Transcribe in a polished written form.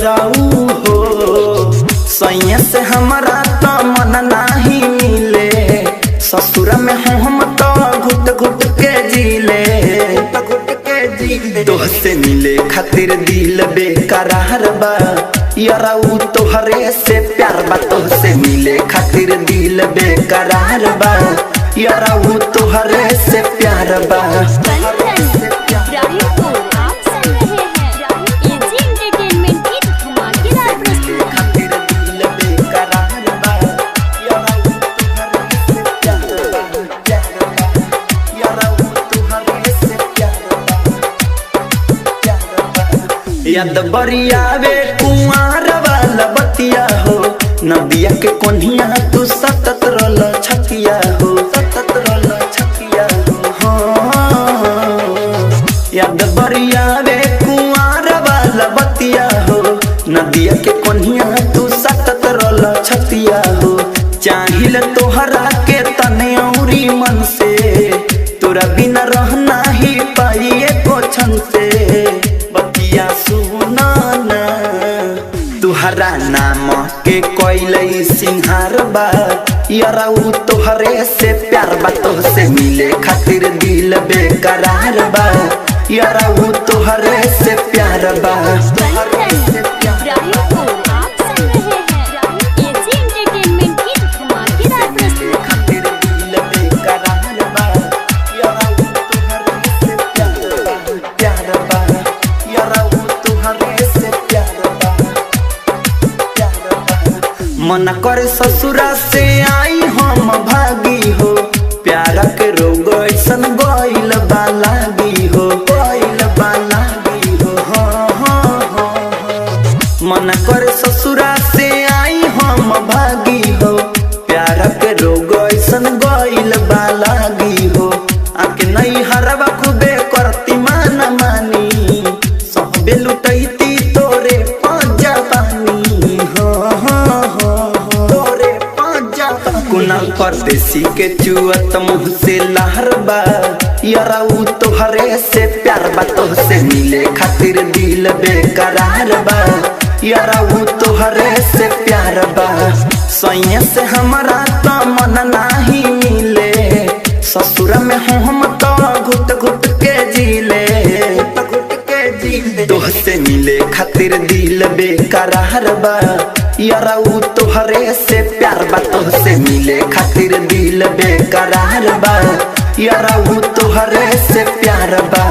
यराऊ हो सैया से हमारा तो मन नहीं मिले, ससुर में हम तो घुट घुट के जीले, तोहसे मिले खातिर दिल बेकरार बा यराऊ तोहरे से प्यार बा, तोहसे मिले खातिर दिल बेकरार बा यराऊ तोहरे से प्यार बा। याद बरियावे कुंवर वाला बतिया हो, नदिया के कोन्हिया तू सतत रल छतिया हो, सतत रल छतिया हो। याद बरियावे कुंवर वाला बतिया हो, नदिया के कोन्हिया तू सतत रल छतिया हो। चाहिल तोहरा के तने औरी मन से, तोरा बिना रहना ही पाइए कोछन से, बतिया सुना ना तुहरा नाम के कोइलई सिंहार बा यराऊ तोहरे से प्यार बा, तोहसे मिले खातिर दिल बेकरार बा यराऊ तोहरे से प्यार बा। मन करे ससुरा से आई हम भागी हो, प्यार के रोग ऐसन गइल बा लागी हो, गइल बा लागी हो। मन करे ससुरा से आई हम भागी हो, प्यार के रोग ऐसन गइल बा लागी हो। आके नहीं हरवा खूबे करती माना मानी, सहबे लुटैती तोरे पाजा पानी हो। कुनाल परदेसी के चुअत मुँह से लहर बा यराऊ तोहरे से प्यार बा, तोहसे मिले खातिर दिल बेकरार बा यराऊ तोहरे से प्यार बा। सैया से हमारा तो मन नहीं मिले, ससुर में हम तो घुट घुट के जीले, तोहसे मिले खातिर दिल बेकरार बा यराऊ तोहरे से प्यार बा, तोहसे मिले खातिर दिल बेकरार बा यराऊ तोहरे से प्यार बा।